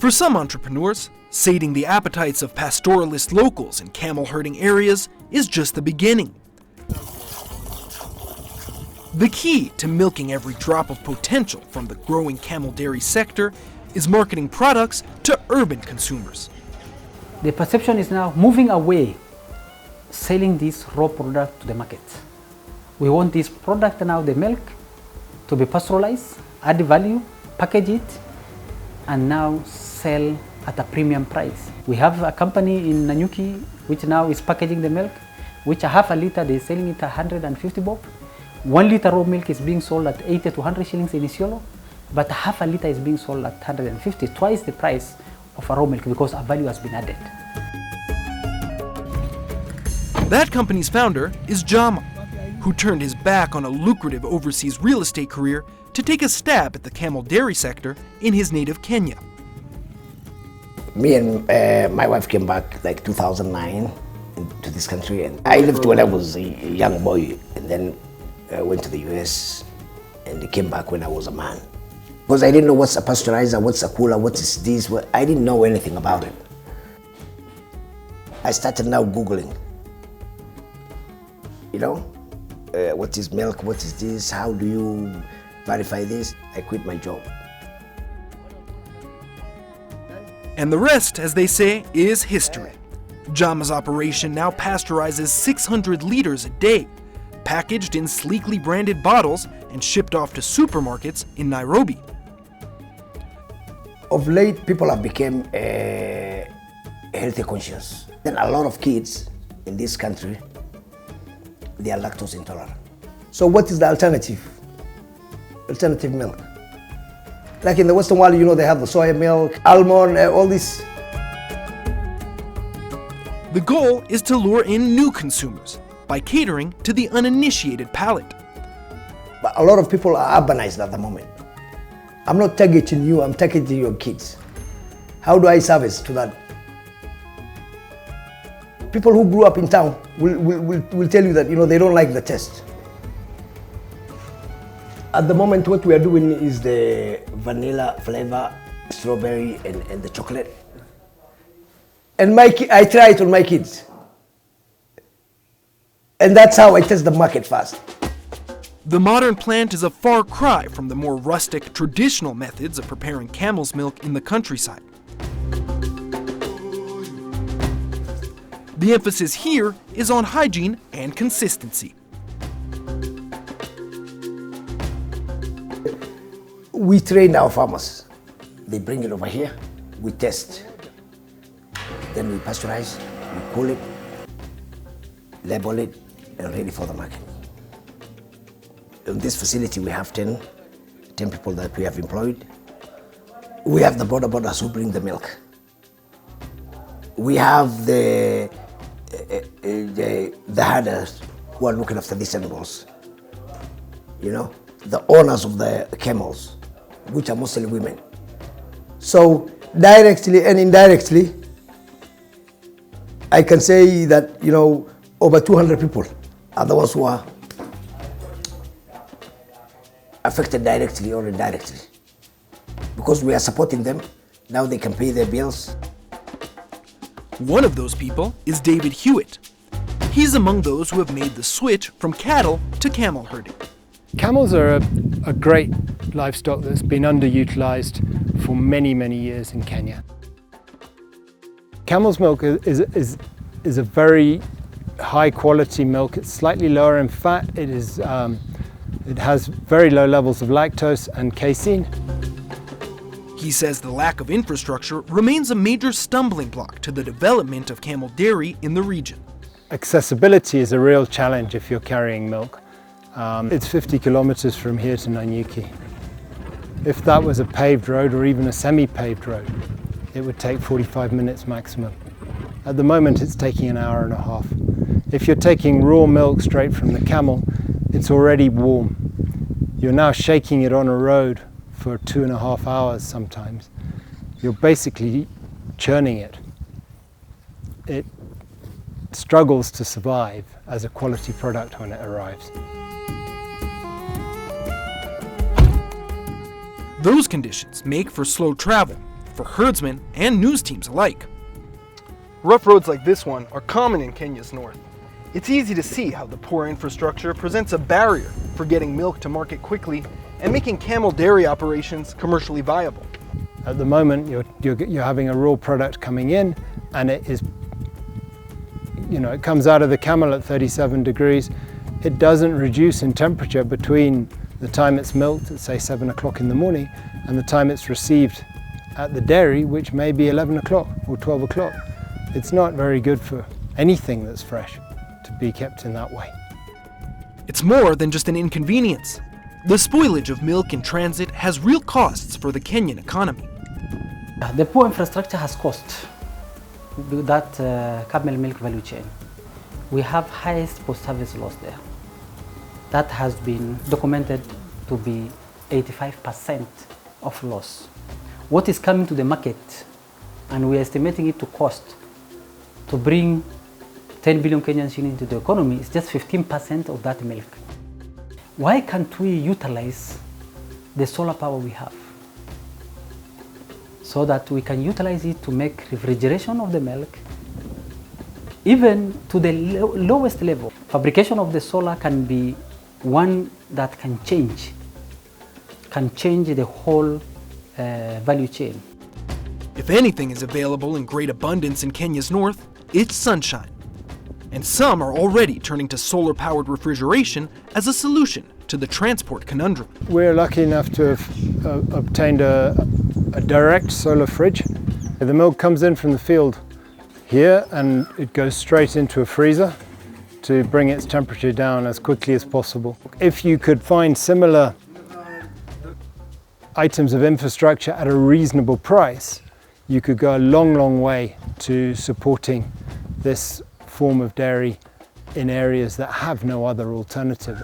For some entrepreneurs, sating the appetites of pastoralist locals in camel herding areas is just the beginning. The key to milking every drop of potential from the growing camel dairy sector is marketing products to urban consumers. The perception is now moving away, selling this raw product to the market. We want this product now, the milk, to be pastoralized, add value, package it, and now sell at a premium price. We have a company in Nanyuki which now is packaging the milk, which a half a liter they're selling it 150 bob. 1 liter raw milk is being sold at 80 to 100 shillings in Isiolo, but half a liter is being sold at 150, twice the price of a raw milk because a value has been added. That company's founder is Jama, who turned his back on a lucrative overseas real estate career to take a stab at the camel dairy sector in his native Kenya. Me and my wife came back like 2009 to this country, and I lived when I was a young boy, and then went to the US and came back when I was a man. Because I didn't know what's a pasteurizer, what's a cooler, what is this, I didn't know anything about it. I started now Googling, you know, what is milk, what is this, how do you verify this? I quit my job. And the rest, as they say, is history. Jama's operation now pasteurizes 600 liters a day, packaged in sleekly branded bottles and shipped off to supermarkets in Nairobi. Of late, people have become healthy conscious. Then a lot of kids in this country, they are lactose intolerant. So what is the alternative? Alternative milk. Like in the Western world, you know, they have the soya milk, almond, all this. The goal is to lure in new consumers by catering to the uninitiated palate. But a lot of people are urbanized at the moment. I'm not targeting you, I'm targeting your kids. How do I service to that? People who grew up in town will tell you that, you know, they don't like the taste. At the moment, what we are doing is the vanilla flavor, strawberry, and the chocolate. And I try it on my kids. And that's how I test the market first. The modern plant is a far cry from the more rustic, traditional methods of preparing camel's milk in the countryside. The emphasis here is on hygiene and consistency. We train our farmers. They bring it over here, we test. Then we pasteurize, we cool it, label it, and ready for the market. In this facility, we have 10 people that we have employed. We have the border borders who bring the milk. We have the herders who are looking after these animals. You know, the owners of the camels, which are mostly women. So directly and indirectly, I can say that, you know, over 200 people are the ones who are affected directly or indirectly. Because we are supporting them, now they can pay their bills. One of those people is David Hewitt. He's among those who have made the switch from cattle to camel herding. Camels are a great livestock that's been underutilized for many, many years in Kenya. Camel's milk is a very high quality milk. It's slightly lower in fat. It has very low levels of lactose and casein. He says the lack of infrastructure remains a major stumbling block to the development of camel dairy in the region. Accessibility is a real challenge if you're carrying milk. It's 50 kilometers from here to Nanyuki. If that was a paved road or even a semi-paved road, it would take 45 minutes maximum. At the moment, it's taking an hour and a half. If you're taking raw milk straight from the camel, it's already warm. You're now shaking it on a road for 2.5 hours sometimes. You're basically churning it. It struggles to survive as a quality product when it arrives. Those conditions make for slow travel, for herdsmen and news teams alike. Rough roads like this one are common in Kenya's north. It's easy to see how the poor infrastructure presents a barrier for getting milk to market quickly and making camel dairy operations commercially viable. At the moment, you're having a raw product coming in, and it is, it comes out of the camel at 37 degrees. It doesn't reduce in temperature between the time it's milked at, say, 7 o'clock in the morning and the time it's received at the dairy, which may be 11 o'clock or 12 o'clock. It's not very good for anything that's fresh to be kept in that way. It's more than just an inconvenience. The spoilage of milk in transit has real costs for the Kenyan economy. The poor infrastructure has cost that camel milk value chain. We have highest post-service loss there. That has been documented to be 85% of loss. What is coming to the market, and we are estimating it to cost to bring 10 billion Kenyan shillings into the economy, is just 15% of that milk. Why can't we utilize the solar power we have so that we can utilize it to make refrigeration of the milk, even to the lowest level? Fabrication of the solar can be one that can change the whole value chain. If anything is available in great abundance in Kenya's north, it's sunshine. And some are already turning to solar-powered refrigeration as a solution to the transport conundrum. We're lucky enough to have obtained a direct solar fridge. The milk comes in from the field here and it goes straight into a freezer to bring its temperature down as quickly as possible. If you could find similar items of infrastructure at a reasonable price, you could go a long, long way to supporting this form of dairy in areas that have no other alternative.